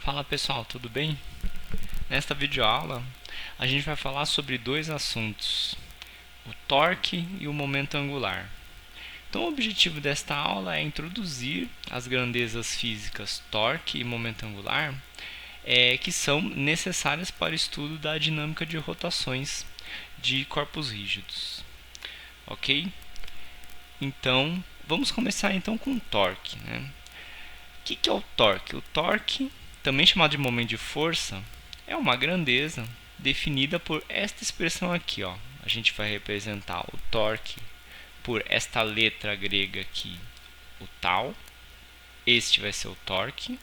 Fala pessoal, tudo bem? Nesta videoaula a gente vai falar sobre dois assuntos, o torque e o momento angular. Então o objetivo desta aula é introduzir as grandezas físicas torque e momento angular, que são necessárias para o estudo da dinâmica de rotações de corpos rígidos. Ok? Então vamos começar então com o torque, né? O que é o torque? O torque, também chamado de momento de força, é uma grandeza definida por esta expressão aqui. Ó. A gente vai representar o torque por esta letra grega aqui, o tau. Este vai ser o torque.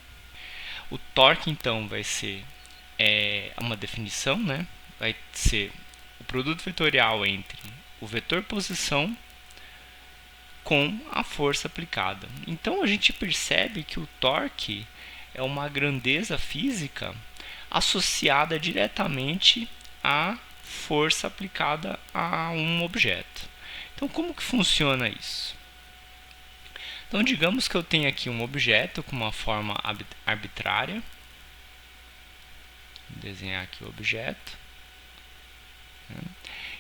O torque, então, vai ser uma definição, né? Vai ser o produto vetorial entre o vetor posição com a força aplicada. Então a gente percebe que o torque é uma grandeza física associada diretamente à força aplicada a um objeto. Então como que funciona isso? Então digamos que eu tenho aqui um objeto com uma forma arbitrária. Vou desenhar aqui o objeto.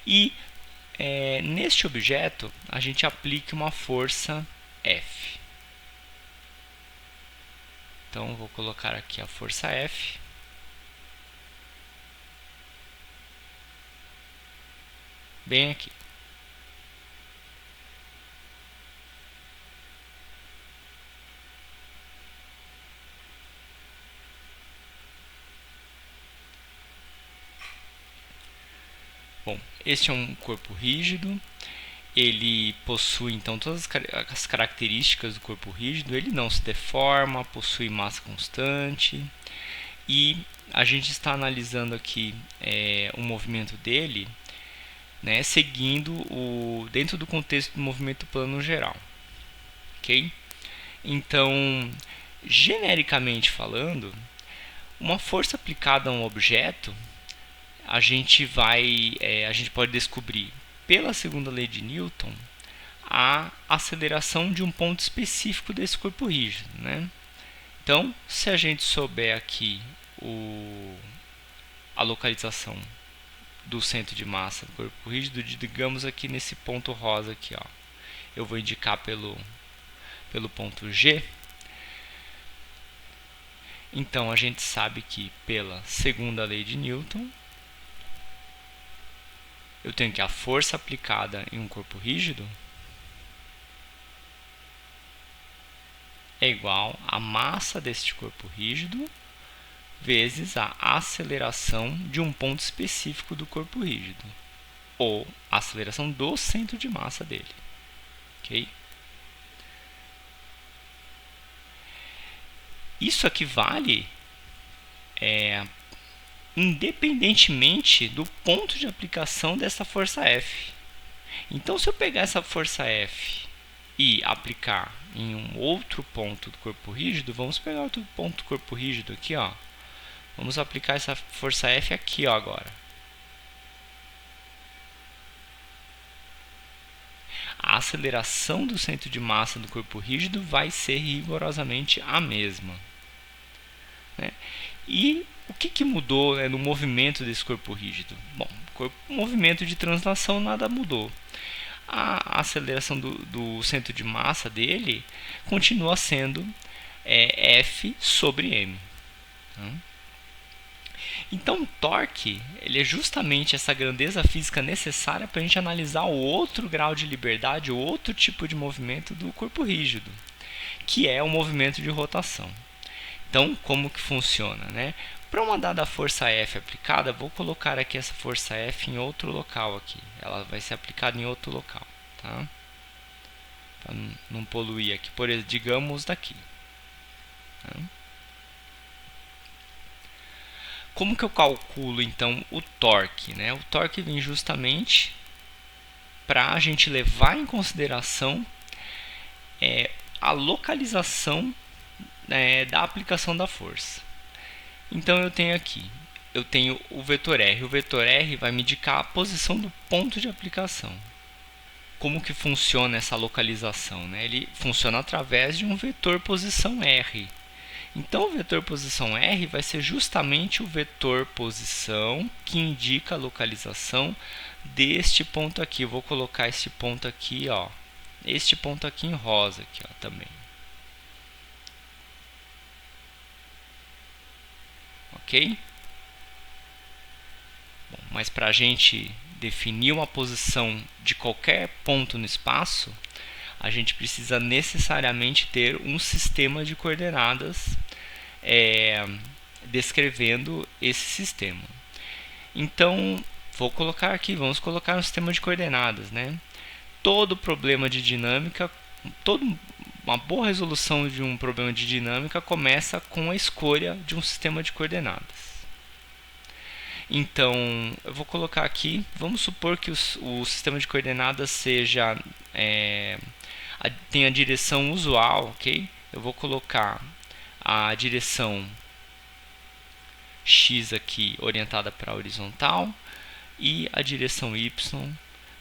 E neste objeto, a gente aplica uma força F. Então, vou colocar aqui a força F. Bem aqui. Bom, este é um corpo rígido. Ele possui então todas as características do corpo rígido, ele não se deforma, possui massa constante e a gente está analisando aqui o movimento dele, né, seguindo dentro do contexto do movimento plano geral, ok? Então, genericamente falando, uma força aplicada a um objeto, a gente pode descobrir pela segunda lei de Newton a aceleração de um ponto específico desse corpo rígido, né? Então, se a gente souber aqui a localização do centro de massa do corpo rígido, digamos aqui nesse ponto rosa aqui, ó, eu vou indicar pelo ponto G. Então a gente sabe que pela segunda lei de Newton eu tenho que a força aplicada em um corpo rígido é igual à massa deste corpo rígido vezes a aceleração de um ponto específico do corpo rígido, ou a aceleração do centro de massa dele. Ok? Isso aqui vale independentemente do ponto de aplicação dessa força F. Então, se eu pegar essa força F e aplicar em um outro ponto do corpo rígido, vamos pegar outro ponto do corpo rígido aqui, ó. Vamos aplicar essa força F aqui, ó, agora. A aceleração do centro de massa do corpo rígido vai ser rigorosamente a mesma, né? E o que mudou, né, no movimento desse corpo rígido? Bom, o movimento de translação nada mudou. A aceleração do centro de massa dele continua sendo F sobre m. Então, o torque ele é justamente essa grandeza física necessária para a gente analisar o outro grau de liberdade, o outro tipo de movimento do corpo rígido, que é o movimento de rotação. Então, como que funciona, né? Para uma dada força F aplicada, vou colocar aqui essa força F em outro local aqui. Ela vai ser aplicada em outro local, tá? Para não poluir aqui, por exemplo, digamos daqui. Tá? Como que eu calculo então o torque, né? O torque vem justamente para a gente levar em consideração a localização da aplicação da força. Então eu tenho aqui, eu tenho o vetor R. O vetor R vai me indicar a posição do ponto de aplicação. Como que funciona essa localização, né? Ele funciona através de um vetor posição R. Então, o vetor posição R vai ser justamente o vetor posição que indica a localização deste ponto aqui. Eu vou colocar esse ponto aqui, ó, este ponto aqui em rosa aqui, ó, também. Ok? Bom, mas para a gente definir uma posição de qualquer ponto no espaço, a gente precisa necessariamente ter um sistema de coordenadas descrevendo esse sistema. Então, vamos colocar um sistema de coordenadas, né? Todo problema de dinâmica, uma boa resolução de um problema de dinâmica começa com a escolha de um sistema de coordenadas. Então, eu vou colocar aqui, vamos supor que o sistema de coordenadas seja tem a direção usual, ok? Eu vou colocar a direção x aqui orientada para a horizontal e a direção y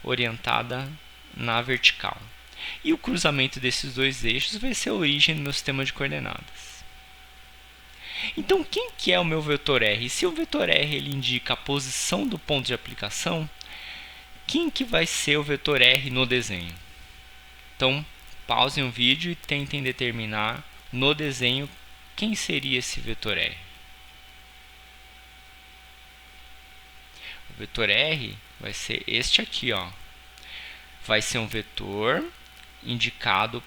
orientada na vertical. E o cruzamento desses dois eixos vai ser a origem do meu sistema de coordenadas. Então, quem que é o meu vetor R? Se o vetor R ele indica a posição do ponto de aplicação, quem que vai ser o vetor R no desenho? Então, pausem o vídeo e tentem determinar no desenho quem seria esse vetor R. O vetor R vai ser este aqui, ó. Vai ser um vetor indicado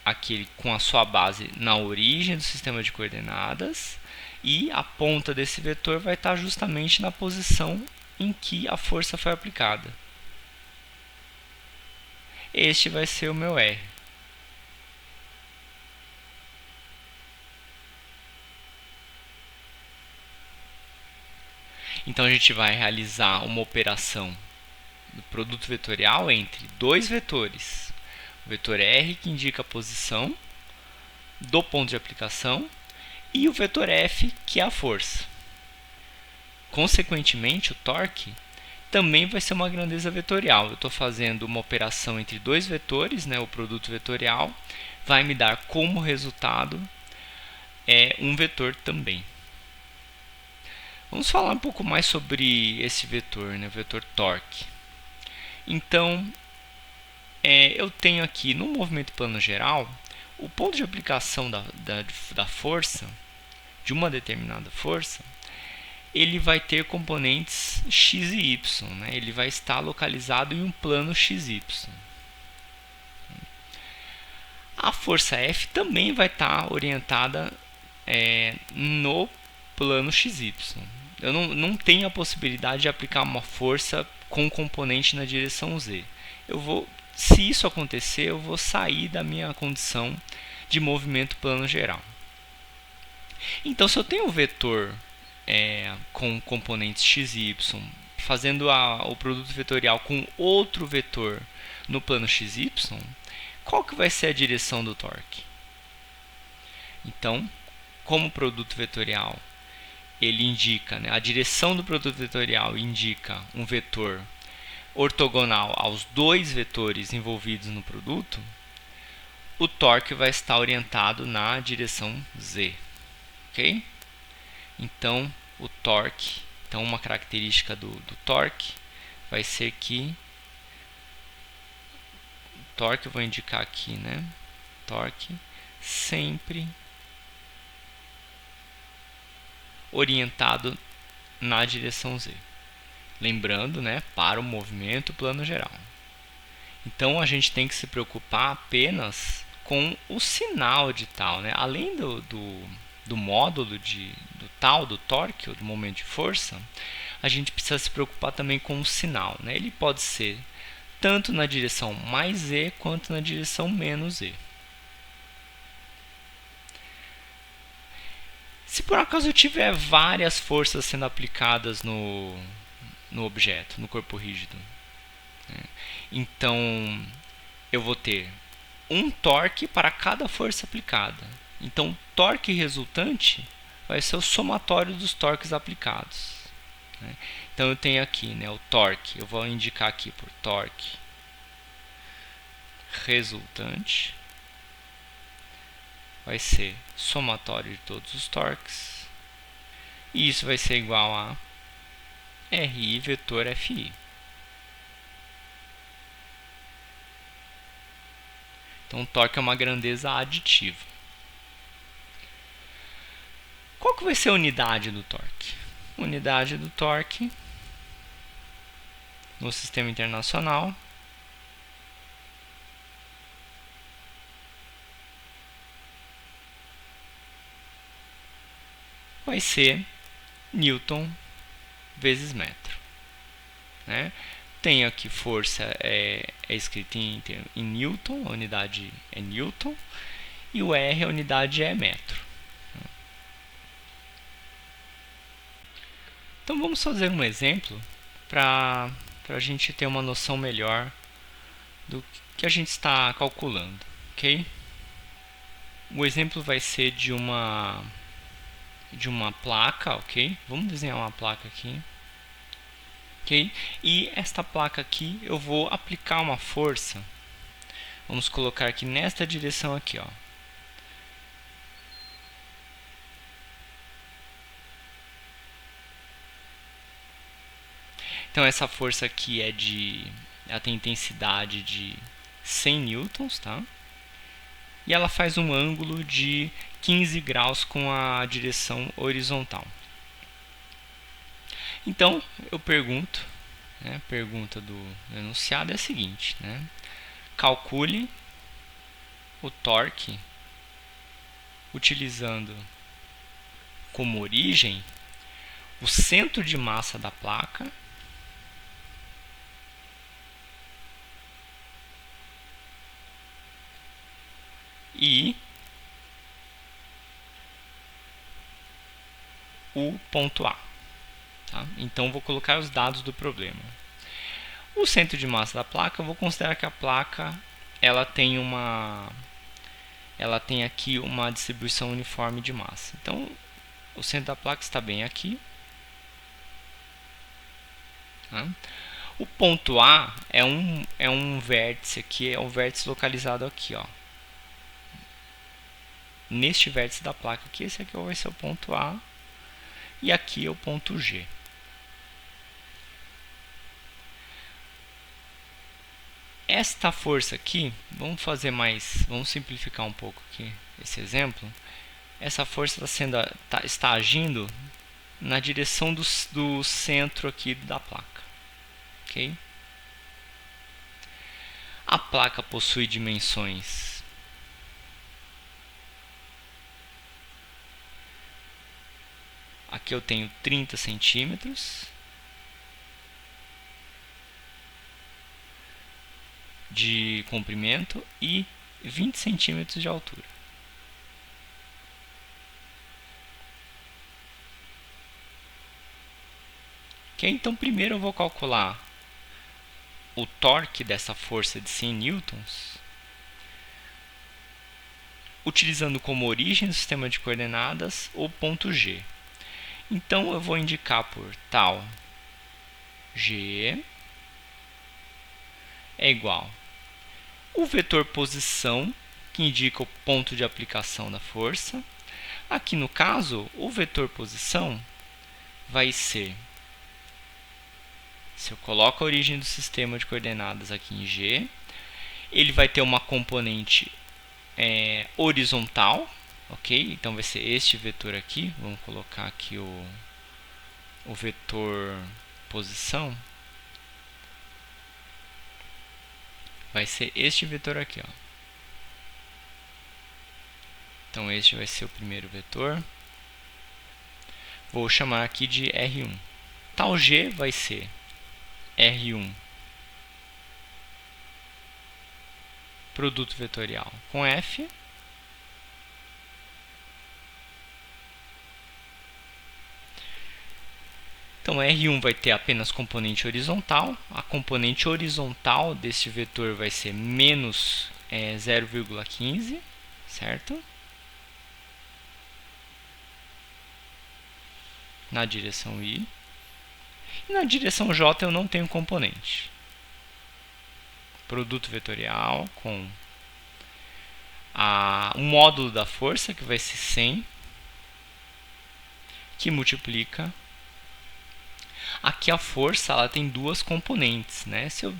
aqui com a sua base na origem do sistema de coordenadas, e a ponta desse vetor vai estar justamente na posição em que a força foi aplicada. Este vai ser o meu R. Então, a gente vai realizar uma operação do produto vetorial entre dois vetores. O vetor R, que indica a posição do ponto de aplicação, e o vetor F, que é a força. Consequentemente, o torque também vai ser uma grandeza vetorial. Eu estou fazendo uma operação entre dois vetores, né, o produto vetorial, vai me dar como resultado um vetor também. Vamos falar um pouco mais sobre esse vetor, né, o vetor torque. Então, eu tenho aqui no movimento plano geral, o ponto de aplicação da força, de uma determinada força, ele vai ter componentes x e y, né? Ele vai estar localizado em um plano xy. A força F também vai estar orientada no plano xy. Eu não tenho a possibilidade de aplicar uma força com componente na direção z. Se isso acontecer, eu vou sair da minha condição de movimento plano geral. Então, se eu tenho um vetor com componentes x e y, fazendo o produto vetorial com outro vetor no plano xy, qual que vai ser a direção do torque? Então, como produto vetorial, ele indica, né, a direção do produto vetorial indica um vetor ortogonal aos dois vetores envolvidos no produto, o torque vai estar orientado na direção z. Ok? Então, o torque, então uma característica do torque vai ser que o torque, eu vou indicar aqui, né? Torque sempre orientado na direção z. Lembrando, né, para o movimento plano geral. Então, a gente tem que se preocupar apenas com o sinal de tal, né? Além do módulo do tal, do torque, ou do momento de força, a gente precisa se preocupar também com o sinal, né? Ele pode ser tanto na direção mais z quanto na direção menos z. Se por acaso eu tiver várias forças sendo aplicadas no objeto, no corpo rígido, né? Então eu vou ter um torque para cada força aplicada. Então, o torque resultante vai ser o somatório dos torques aplicados, né? Então, eu tenho aqui, né, o torque, eu vou indicar aqui por torque resultante, vai ser somatório de todos os torques. E isso vai ser igual a RI vetor FI. Então, o torque é uma grandeza aditiva. Qual que vai ser a unidade do torque? Unidade do torque no sistema internacional vai ser Newton vezes metro, né? Tenho aqui força é escrito em Newton, a unidade é Newton, e o R, a unidade é metro. Então vamos fazer um exemplo para a gente ter uma noção melhor do que a gente está calculando, ok? O exemplo vai ser de uma placa, ok? Vamos desenhar uma placa aqui. Okay? E esta placa aqui eu vou aplicar uma força. Vamos colocar aqui nesta direção aqui, ó. Então essa força aqui ela tem intensidade de 100 newtons, tá? E ela faz um ângulo de 15 graus com a direção horizontal. Então eu pergunto, né, a pergunta do enunciado é a seguinte, né? Calcule o torque utilizando como origem o centro de massa da placa e o ponto A. Tá? Então vou colocar os dados do problema. O centro de massa da placa, eu vou considerar que a placa ela tem aqui uma distribuição uniforme de massa. Então o centro da placa está bem aqui. Tá? O ponto A é um vértice aqui, é um vértice localizado aqui, ó. Neste vértice da placa aqui, esse aqui vai ser o ponto A e aqui é o ponto G. Esta força aqui, vamos simplificar um pouco aqui esse exemplo. Essa força está agindo na direção do centro aqui da placa, ok? A placa possui dimensões aqui eu tenho 30 centímetros de comprimento e 20 centímetros de altura. Ok, então primeiro eu vou calcular o torque dessa força de 100 newtons, utilizando como origem do sistema de coordenadas o ponto G. Então eu vou indicar por tal G é igual o vetor posição, que indica o ponto de aplicação da força. Aqui no caso, o vetor posição vai ser, se eu coloco a origem do sistema de coordenadas aqui em G, ele vai ter uma componente horizontal, ok? Então vai ser este vetor aqui. Vamos colocar aqui o vetor posição. Vai ser este vetor aqui, ó. Então este vai ser o primeiro vetor. Vou chamar aqui de R1. Tal G vai ser R1 produto vetorial com F. Então R1 vai ter apenas componente horizontal. A componente horizontal deste vetor vai ser menos 0,15, certo? Na direção I. E na direção J eu não tenho componente. Produto vetorial com o módulo da força, que vai ser 100, que multiplica. Aqui a força ela tem duas componentes, né? Se eu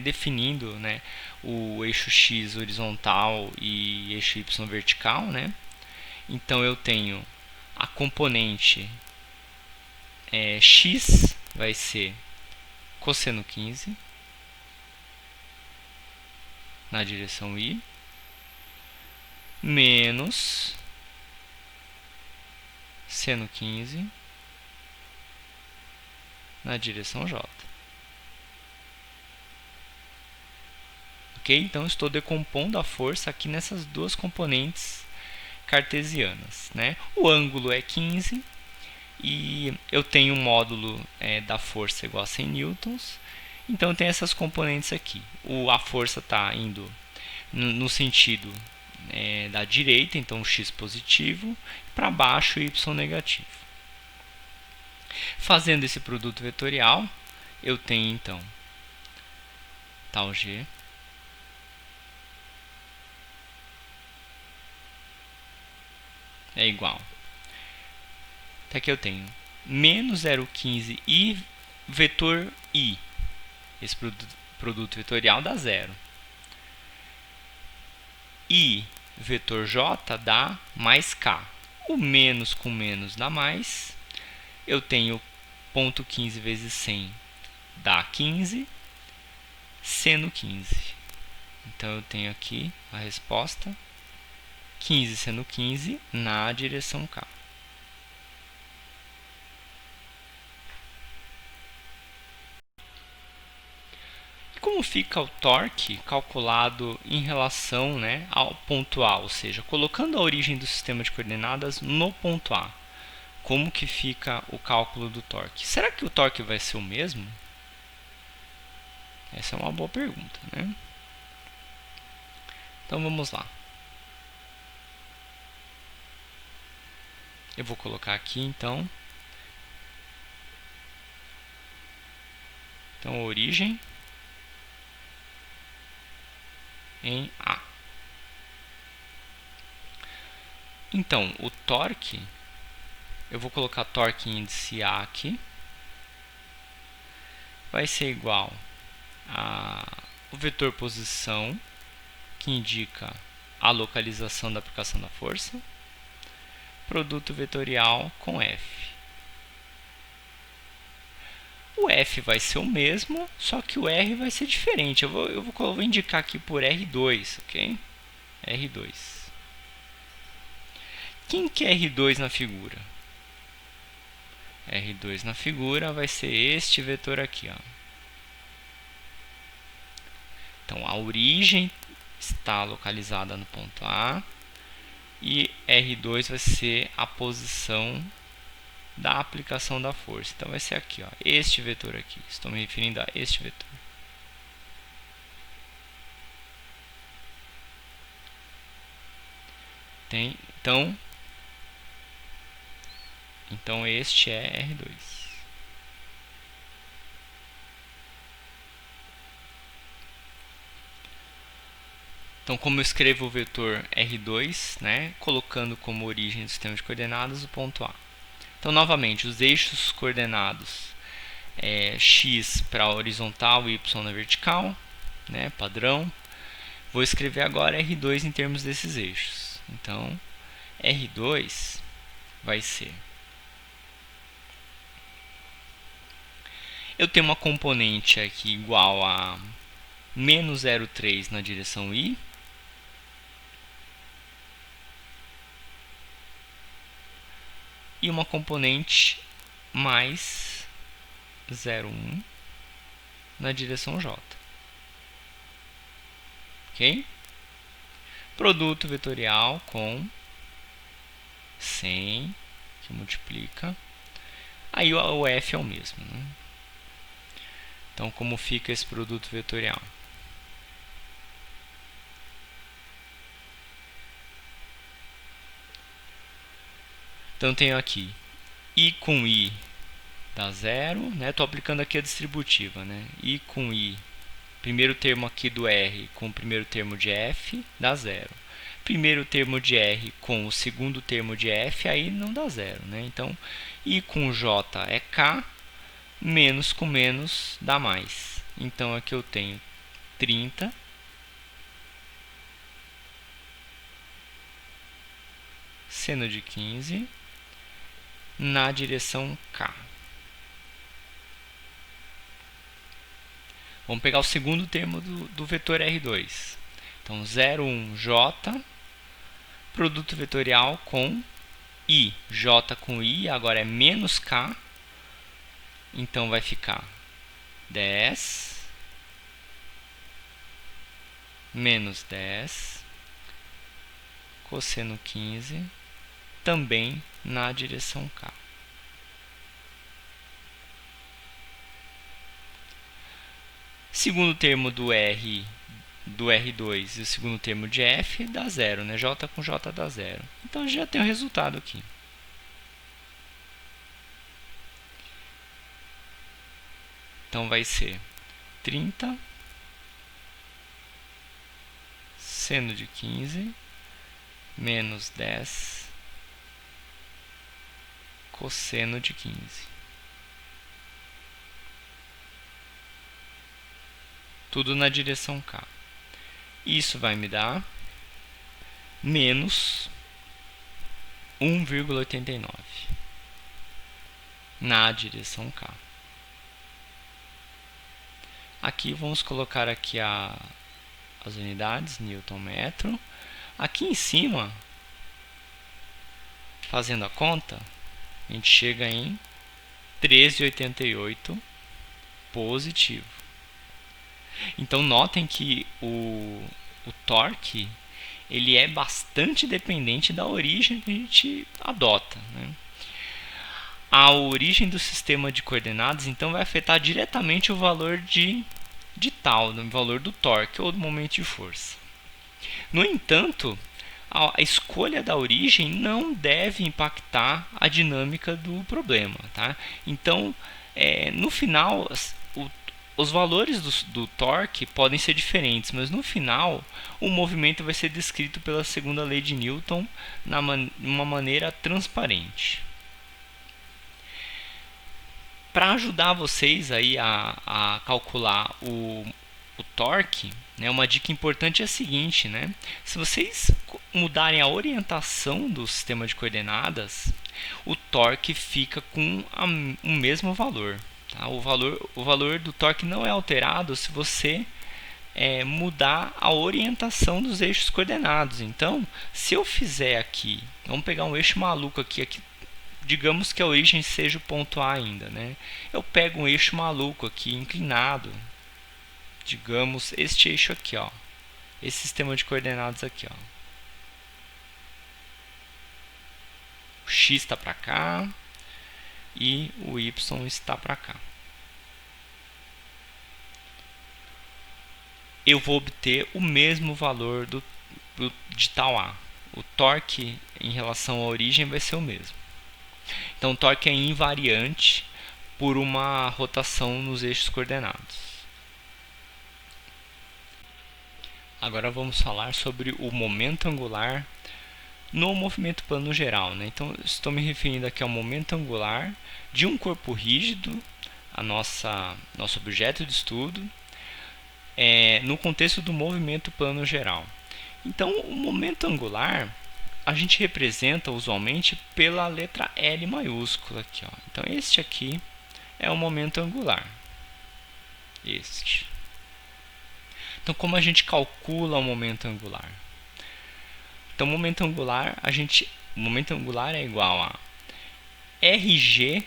definindo, né, o eixo x horizontal e eixo y vertical, né? Então eu tenho a componente x vai ser cosseno 15 na direção y menos seno 15 na direção j. Ok? Então estou decompondo a força aqui nessas duas componentes cartesianas, né? O ângulo é 15 e eu tenho um módulo da força igual a 100 newtons. Então tem essas componentes aqui. A força está indo no sentido da direita, então x positivo, para baixo y negativo. Fazendo esse produto vetorial, eu tenho então tal g é igual. Até aqui eu tenho menos 0,15 i vetor i. Esse produto vetorial dá zero. I vetor j dá mais k. O menos com menos dá mais. Eu tenho 0,15 vezes 100 dá 15, seno 15. Então eu tenho aqui a resposta 15 seno 15 na direção k. E como fica o torque calculado em relação, né, ao ponto A, ou seja, colocando a origem do sistema de coordenadas no ponto A? Como que fica o cálculo do torque? Será que o torque vai ser o mesmo? Essa é uma boa pergunta, né? Então vamos lá. Eu vou colocar aqui então a origem em A. Então o torque, eu vou colocar torque índice A aqui, vai ser igual ao vetor posição, que indica a localização da aplicação da força, produto vetorial com F. O F vai ser o mesmo, só que o R vai ser diferente. Eu vou indicar aqui por R2, ok? R2. Quem que é R2 na figura? R2 na figura vai ser este vetor aqui, ó. Então a origem está localizada no ponto A e R2 vai ser a posição da aplicação da força. Então vai ser aqui, ó, este vetor aqui. Estou me referindo a este vetor. Então este é R2. Então, como eu escrevo o vetor R2, né, colocando como origem do sistema de coordenadas o ponto A. Então, novamente, os eixos coordenados x para a horizontal e y na vertical, né, padrão. Vou escrever agora R2 em termos desses eixos. Então, R2 vai ser... Eu tenho uma componente aqui igual a menos 0,3 na direção y. E uma componente mais 0,1 na direção j. Ok? Produto vetorial com 100, que multiplica. Aí o F é o mesmo, né? Então, como fica esse produto vetorial? Então, tenho aqui I com I dá zero, né? Estou aplicando aqui a distributiva, né? I com I, primeiro termo aqui do R com o primeiro termo de F, dá zero. primeiro termo de R com o segundo termo de F, aí não dá zero, né? Então, I com J é K, menos com menos dá mais. Então, aqui eu tenho 30 seno de 15 na direção K. Vamos pegar o segundo termo do vetor R2. Então, 0, 1, J, produto vetorial com I. J com I, agora é menos K. Então, vai ficar 10 menos 10 cosseno 15, também na direção K. Segundo termo do R2 e o segundo termo de F dá zero, né? J com J dá zero. Então, já tem o resultado aqui. Então, vai ser 30 seno de 15 menos 10 cosseno de 15. Tudo na direção K. Isso vai me dar menos 1,89 na direção K. Aqui vamos colocar aqui as unidades, Newton metro. Aqui em cima, fazendo a conta, a gente chega em 13,88 positivo. Então, notem que o torque ele é bastante dependente da origem que a gente adota, né? A origem do sistema de coordenadas, então, vai afetar diretamente o valor de tal, o valor do torque ou do momento de força. No entanto, a escolha da origem não deve impactar a dinâmica do problema, tá? Então, no final, os valores do torque podem ser diferentes, mas no final o movimento vai ser descrito pela segunda lei de Newton de uma maneira transparente. Para ajudar vocês aí a calcular o torque, né, uma dica importante é a seguinte, né? Se vocês mudarem a orientação do sistema de coordenadas, o torque fica com o mesmo valor. Tá? O valor do torque não é alterado se você mudar a orientação dos eixos coordenados. Então, se eu fizer aqui, vamos pegar um eixo maluco aqui, digamos que a origem seja o ponto A ainda, né? Eu pego um eixo maluco aqui, inclinado, digamos este eixo aqui, ó, esse sistema de coordenadas aqui, ó. O x está para cá e o y está para cá. Eu vou obter o mesmo valor de tal A. O torque em relação à origem vai ser o mesmo. Então, o torque é invariante por uma rotação nos eixos coordenados. Agora vamos falar sobre o momento angular no movimento plano geral, né? Então, estou me referindo aqui ao momento angular de um corpo rígido, nosso objeto de estudo, no contexto do movimento plano geral. Então, o momento angular a gente representa usualmente pela letra L maiúscula aqui, ó. Então, este aqui é o momento angular. Então, como a gente calcula o momento angular? Então, o momento angular é igual a RG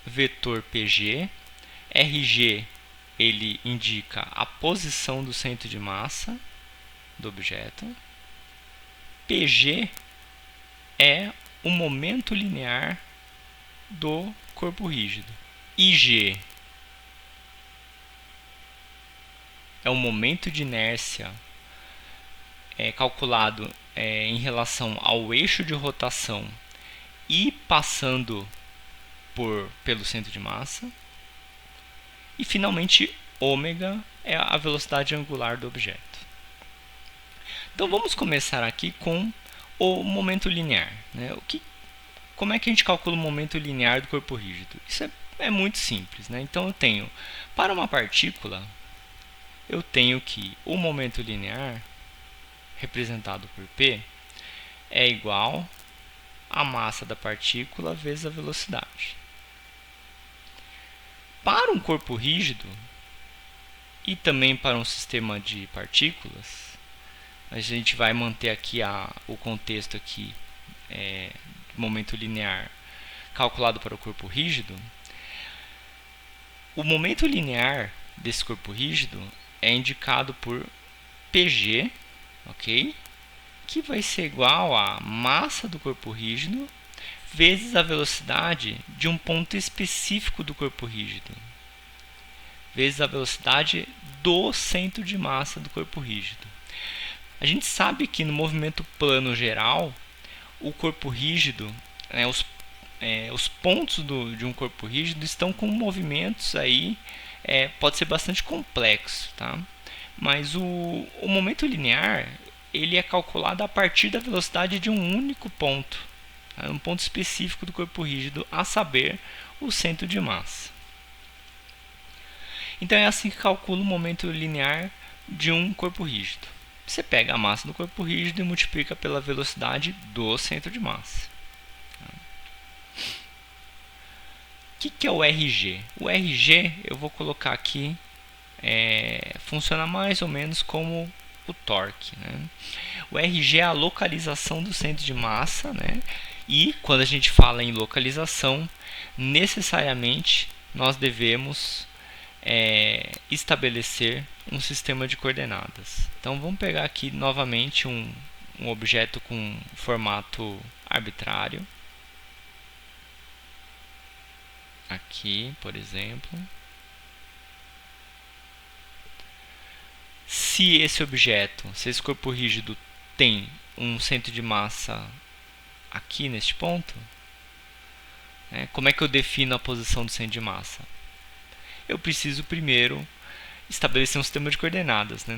vetor PG. RG ele indica a posição do centro de massa do objeto. PG é o momento linear do corpo rígido. IG é o momento de inércia calculado em relação ao eixo de rotação e passando pelo centro de massa. E finalmente, ômega é a velocidade angular do objeto. Então vamos começar aqui com o momento linear, né? Como é que a gente calcula o momento linear do corpo rígido? Isso é muito simples, né? Então eu tenho, para uma partícula, eu tenho que o momento linear, representado por P, é igual a massa da partícula vezes a velocidade. Para um corpo rígido e também para um sistema de partículas, a gente vai manter aqui o contexto aqui, momento linear calculado para o corpo rígido. O momento linear desse corpo rígido é indicado por Pg, ok? Que vai ser igual à massa do corpo rígido vezes a velocidade de um ponto específico do corpo rígido, vezes a velocidade do centro de massa do corpo rígido. A gente sabe que no movimento plano geral, o corpo rígido, os pontos de um corpo rígido estão com movimentos aí, pode ser bastante complexo, tá? Mas o momento linear ele é calculado a partir da velocidade de um único ponto, tá? Um ponto específico do corpo rígido, a saber, o centro de massa. Então é assim que calcula o momento linear de um corpo rígido. Você pega a massa do corpo rígido e multiplica pela velocidade do centro de massa. O que é o RG? O RG eu vou colocar aqui, funciona mais ou menos como o torque, né? O RG é a localização do centro de massa, né? E quando a gente fala em localização, necessariamente nós devemos estabelecer um sistema de coordenadas. Então vamos pegar aqui novamente um objeto com formato arbitrário. Aqui, por exemplo. Se esse corpo rígido tem um centro de massa aqui neste ponto, como é que eu defino a posição do centro de massa? Eu preciso primeiro estabelecer um sistema de coordenadas, né?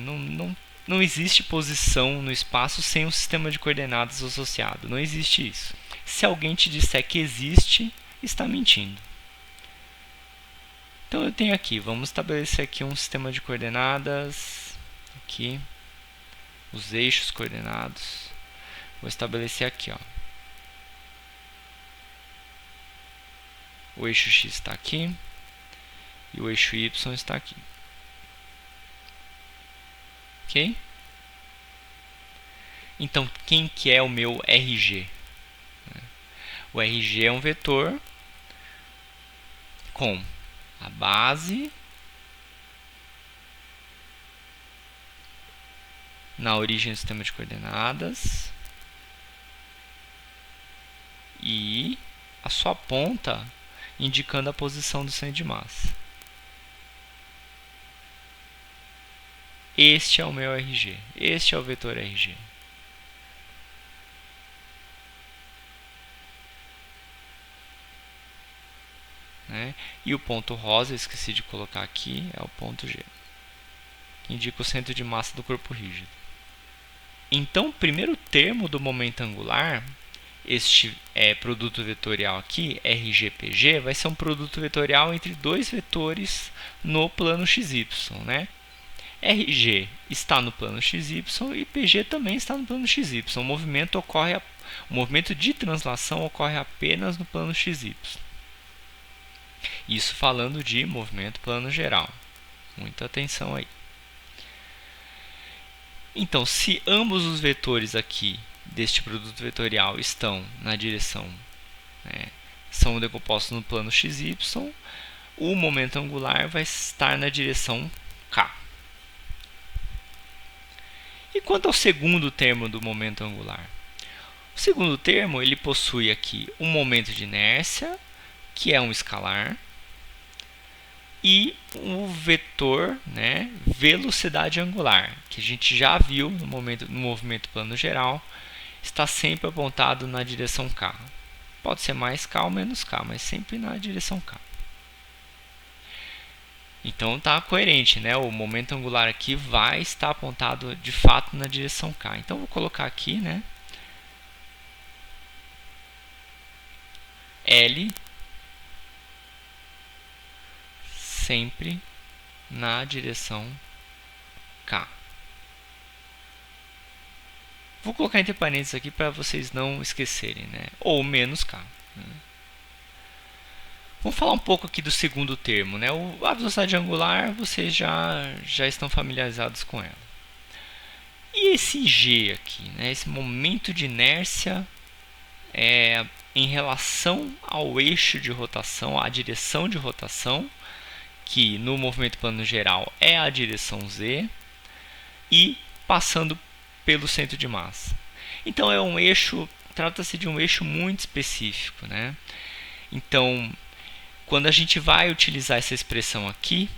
Não existe posição no espaço sem um sistema de coordenadas associado. Não existe isso. Se alguém te disser que existe, está mentindo. Então eu tenho aqui, vamos estabelecer aqui um sistema de coordenadas. Aqui, os eixos coordenados. Vou estabelecer aqui, ó. O eixo X está aqui e o eixo Y está aqui. Ok? Então, quem que é o meu RG? O RG é um vetor com a base na origem do sistema de coordenadas e a sua ponta indicando a posição do centro de massa. Este é o meu RG. Este é o vetor RG. E o ponto rosa, esqueci de colocar aqui, é o ponto G, que indica o centro de massa do corpo rígido. Então, o primeiro termo do momento angular, este produto vetorial aqui, RGPG, vai ser um produto vetorial entre dois vetores no plano XY, né? RG está no plano XY e PG também está no plano XY. O movimento de translação ocorre apenas no plano XY. Isso falando de movimento plano geral. Muita atenção aí. Então, se ambos os vetores aqui deste produto vetorial estão na direção, são decompostos no plano XY, o momento angular vai estar na direção K. E quanto ao segundo termo do momento angular? O segundo termo ele possui aqui um momento de inércia, que é um escalar, e o vetor, velocidade angular, que a gente já viu no movimento plano geral, está sempre apontado na direção K. Pode ser mais K ou menos K, mas sempre na direção K. Então está coerente, né? O momento angular aqui vai estar apontado de fato na direção K. Então vou colocar aqui, né? L sempre na direção K. Vou colocar entre parênteses aqui para vocês não esquecerem, né? Ou menos K. Né? Vamos falar um pouco aqui do segundo termo, né? A velocidade angular, vocês já estão familiarizados com ela. E esse G aqui, né? Esse momento de inércia em relação ao eixo de rotação, à direção de rotação, que no movimento plano geral é a direção Z, e passando pelo centro de massa. Então é um eixo, trata-se de um eixo muito específico, né? Então, quando a gente vai utilizar essa expressão aqui,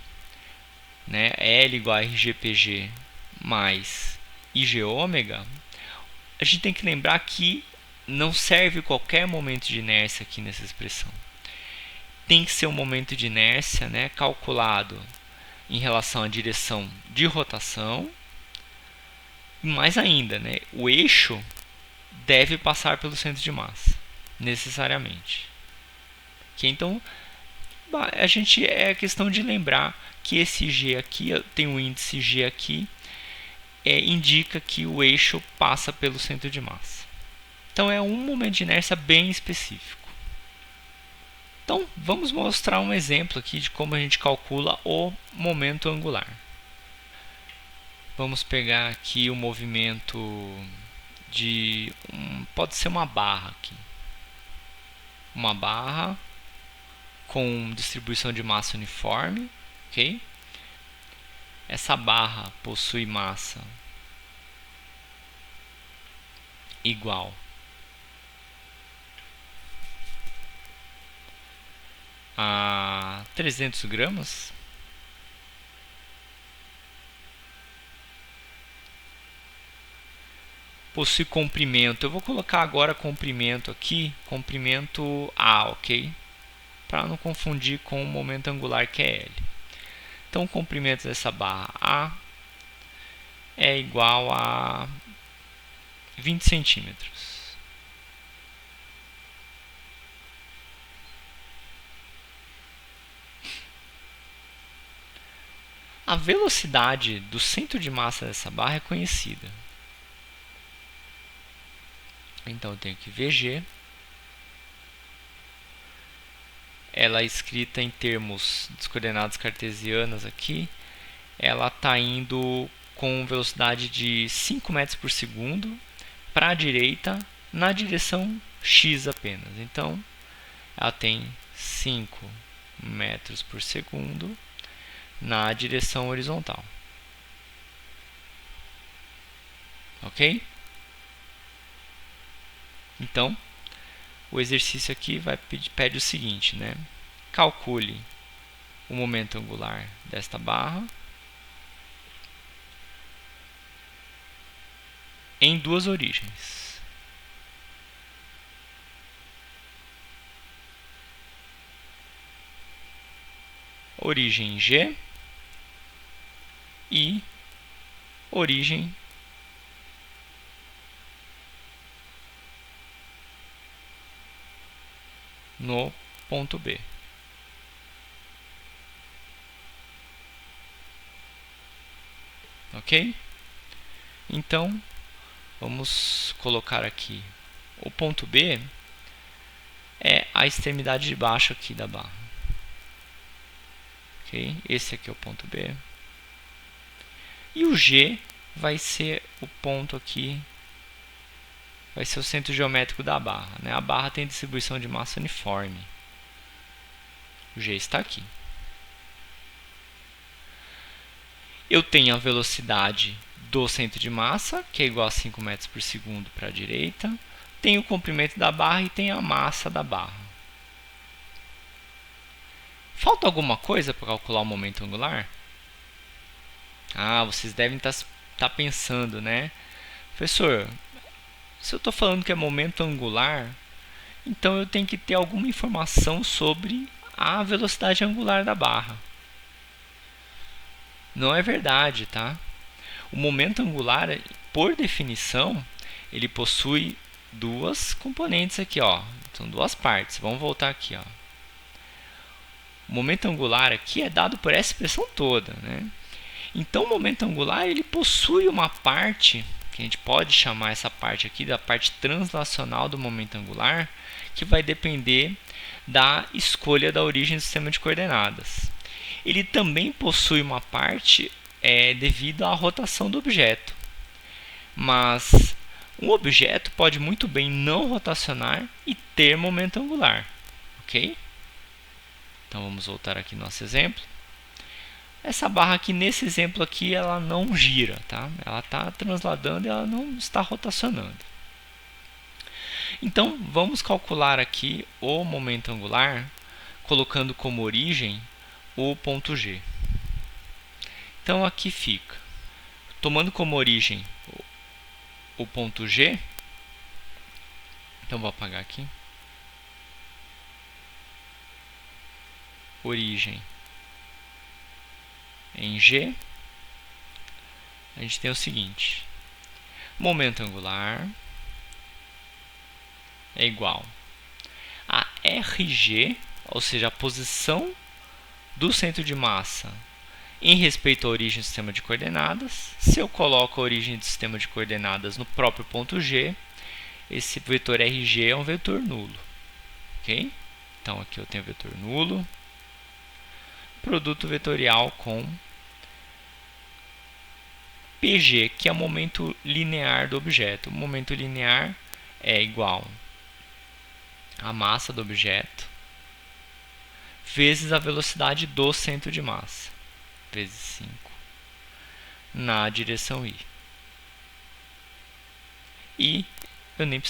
né, L igual a RGPG mais IG ômega, a gente tem que lembrar que não serve qualquer momento de inércia aqui nessa expressão. Tem que ser um momento de inércia, né, calculado em relação à direção de rotação. E mais ainda, né, o eixo deve passar pelo centro de massa, necessariamente. Okay? Então, é questão de lembrar que esse G aqui, tem um índice G aqui, indica que o eixo passa pelo centro de massa. Então é um momento de inércia bem específico. Então vamos mostrar um exemplo aqui de como a gente calcula o momento angular. Vamos pegar aqui o movimento de pode ser uma barra aqui. Uma barra com distribuição de massa uniforme, ok? Essa barra possui massa igual a 300 gramas. Possui comprimento. Eu vou colocar agora comprimento aqui, comprimento A, ok? Para não confundir com o momento angular que é L. Então, o comprimento dessa barra A é igual a 20 centímetros. A velocidade do centro de massa dessa barra é conhecida. Então, eu tenho que VG. Ela é escrita em termos das coordenadas cartesianas aqui. Ela está indo com velocidade de 5 metros por segundo para a direita na direção x apenas. Então, ela tem 5 metros por segundo na direção horizontal. Ok? Então, o exercício aqui pede o seguinte, né? Calcule o momento angular desta barra em duas origens. Origem G e origem no ponto B. Ok? Então, vamos colocar aqui o ponto B é a extremidade de baixo aqui da barra. Ok? Esse aqui é o ponto B. E o G vai ser o ponto aqui, vai ser o centro geométrico da barra, né? A barra tem distribuição de massa uniforme. O G está aqui. Eu tenho a velocidade do centro de massa, que é igual a 5 metros por segundo para a direita. Tenho o comprimento da barra e tenho a massa da barra. Falta alguma coisa para calcular o momento angular? Ah, vocês devem estar pensando, né? Professor, se eu estou falando que é momento angular, então eu tenho que ter alguma informação sobre a velocidade angular da barra. Não é verdade, tá? O momento angular, por definição, ele possui duas componentes aqui, ó. São duas partes. Vamos voltar aqui, ó. O momento angular aqui é dado por essa expressão toda, né? Então, o momento angular ele possui uma parte, que a gente pode chamar essa parte aqui da parte translacional do momento angular, que vai depender da escolha da origem do sistema de coordenadas. Ele também possui uma parte devido à rotação do objeto. Mas um objeto pode muito bem não rotacionar e ter momento angular, ok? Então vamos voltar aqui no nosso exemplo. Essa barra aqui, nesse exemplo aqui, ela não gira, tá? Ela está transladando e ela não está rotacionando. Então, vamos calcular aqui o momento angular, colocando como origem o ponto G. Então, aqui fica, tomando como origem o ponto G, então vou apagar aqui, origem em G, a gente tem o seguinte, momento angular é igual a RG, ou seja, a posição do centro de massa em respeito à origem do sistema de coordenadas. Se eu coloco a origem do sistema de coordenadas no próprio ponto G, esse vetor RG é um vetor nulo. Ok? Então, aqui eu tenho o vetor nulo, produto vetorial com PG, que é o momento linear do objeto. O momento linear é igual a massa do objeto vezes a velocidade do centro de massa, vezes 5, na direção I. E eu nem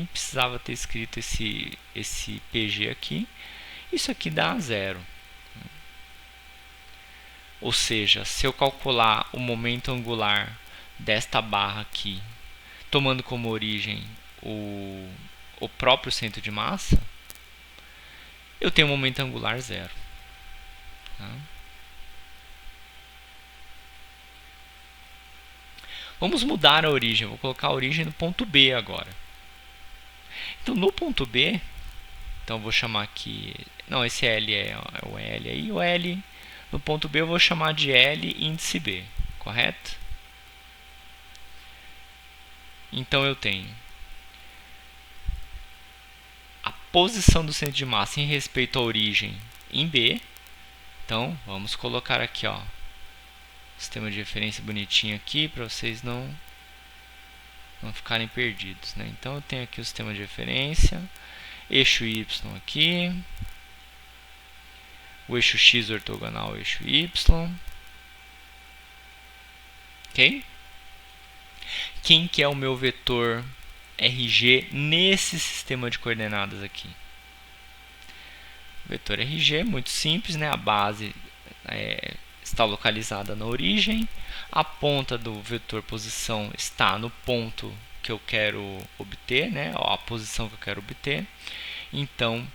precisava ter escrito esse PG aqui. Isso aqui dá 0. Ou seja, se eu calcular o momento angular desta barra aqui, tomando como origem o próprio centro de massa, eu tenho um momento angular 0. Tá? Vamos mudar a origem. Eu vou colocar a origem no ponto B agora. Então, no ponto B, então eu vou chamar aqui... Não, esse L é o L aí. O L no ponto B eu vou chamar de L índice B. Correto? Então, eu tenho a posição do centro de massa em respeito à origem em B. Então, vamos colocar aqui, ó, sistema de referência bonitinho aqui, para vocês não ficarem perdidos, né? Então, eu tenho aqui o sistema de referência, eixo Y aqui, o eixo X ortogonal ao eixo Y. Ok? Quem que é o meu vetor RG nesse sistema de coordenadas aqui? O vetor RG é muito simples, né? A base está localizada na origem, a ponta do vetor posição está no ponto que eu quero obter, né? A posição que eu quero obter. Então,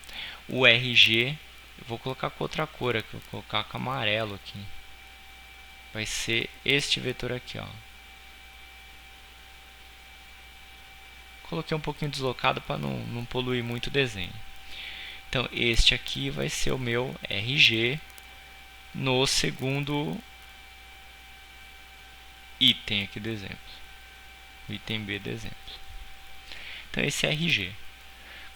o RG, eu vou colocar com outra cor aqui, vou colocar com amarelo aqui. Vai ser este vetor aqui, ó. Coloquei um pouquinho deslocado para não poluir muito o desenho. Então, este aqui vai ser o meu RG no segundo item aqui do exemplo. O item B do exemplo. Então, esse é RG.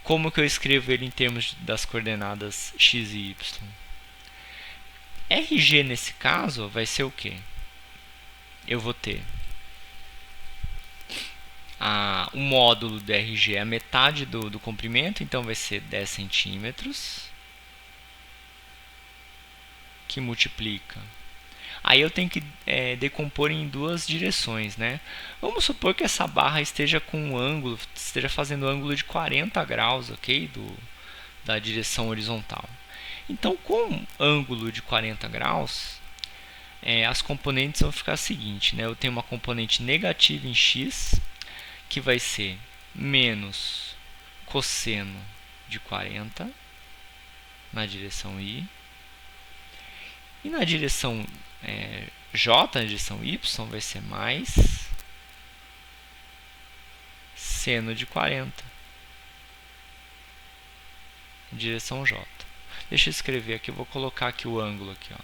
Como que eu escrevo ele em termos das coordenadas x e y? RG, nesse caso, vai ser o quê? Eu vou ter o módulo do RG é a metade do comprimento, então vai ser 10 centímetros, que multiplica. Aí eu tenho que decompor em duas direções, né? Vamos supor que essa barra esteja com um ângulo, esteja fazendo um ângulo de 40 graus, ok? Da direção horizontal. Então, com ângulo de 40 graus, as componentes vão ficar o seguinte, né? Eu tenho uma componente negativa em x, que vai ser menos cosseno de 40 na direção I. E na direção J na direção Y vai ser mais seno de 40 em direção J. Deixa eu escrever aqui, eu vou colocar aqui o ângulo aqui, ó.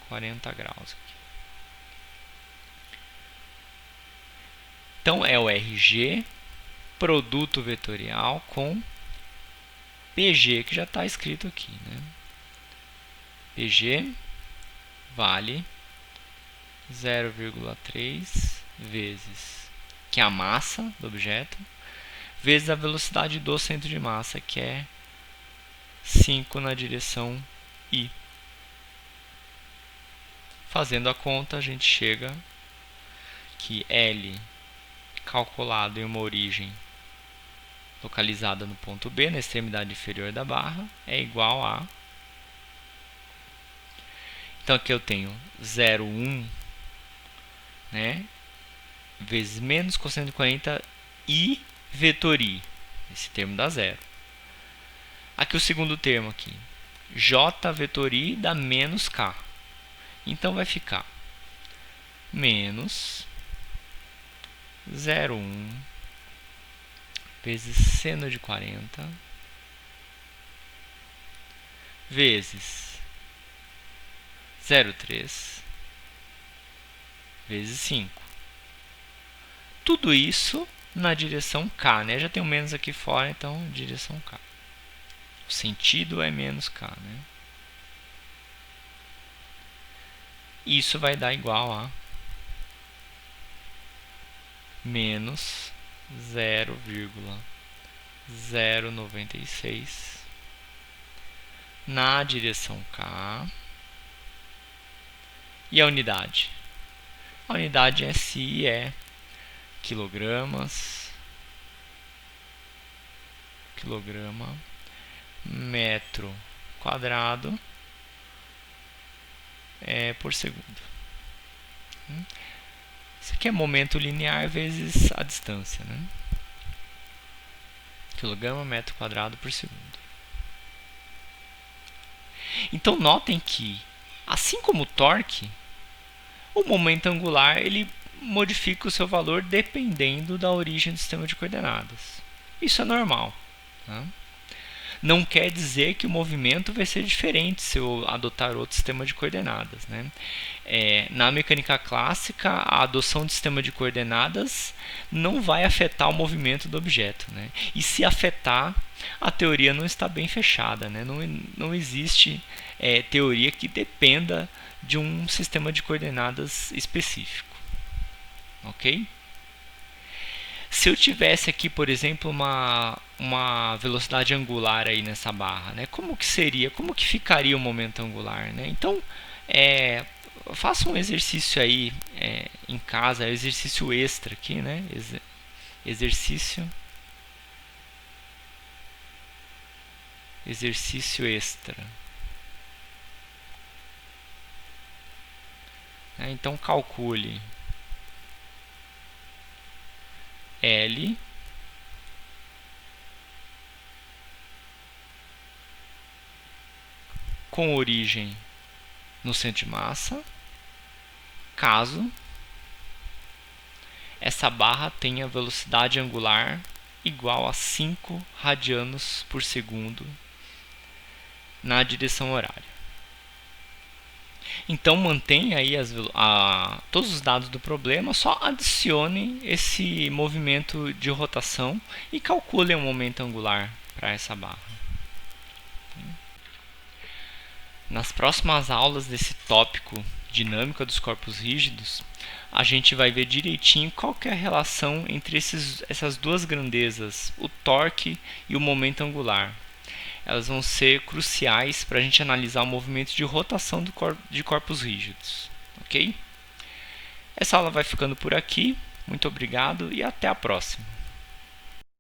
40 graus aqui. Então é o RG produto vetorial com PG, que já está escrito aqui, né? PG vale 0,3 vezes, que é a massa do objeto, vezes a velocidade do centro de massa, que é 5 na direção I. Fazendo a conta, a gente chega que L calculado em uma origem localizada no ponto B, na extremidade inferior da barra, é igual a... Então aqui eu tenho 0,1, né, vezes menos cosseno de 40 I vetor I. Esse termo dá zero. Aqui o segundo termo aqui, J vetor I dá menos K. Então vai ficar menos 0,1 vezes seno de 40 vezes 0,3 vezes 5. Tudo isso na direção K, né? Já tem um menos aqui fora, então direção K. O sentido é menos K, né? Isso vai dar igual a menos 0,096 na direção K. E a unidade? A unidade SI é quilogramas, quilograma, metro quadrado por segundo. Isso aqui é momento linear vezes a distância, né? Quilograma, metro quadrado por segundo. Então notem que, assim como o torque, o momento angular ele modifica o seu valor dependendo da origem do sistema de coordenadas. Isso é normal, tá? Não quer dizer que o movimento vai ser diferente se eu adotar outro sistema de coordenadas, né? Na mecânica clássica, a adoção de sistema de coordenadas não vai afetar o movimento do objeto, né? E se afetar, a teoria não está bem fechada, né? Não existe teoria que dependa de um sistema de coordenadas específico, ok? Se eu tivesse aqui, por exemplo, uma velocidade angular aí nessa barra, né? Como que seria? Como que ficaria o momento angular, né? Então, faça um exercício aí em casa, exercício extra aqui, né? Exercício extra. Então, calcule L com origem no centro de massa, caso essa barra tenha velocidade angular igual a 5 radianos por segundo na direção horária. Então mantenha aí todos os dados do problema, só adicione esse movimento de rotação e calcule o momento angular para essa barra. Nas próximas aulas desse tópico dinâmica dos corpos rígidos, a gente vai ver direitinho qual que é a relação entre essas duas grandezas, o torque e o momento angular. Elas vão ser cruciais para a gente analisar o movimento de rotação de corpos rígidos. Ok? Essa aula vai ficando por aqui. Muito obrigado e até a próxima.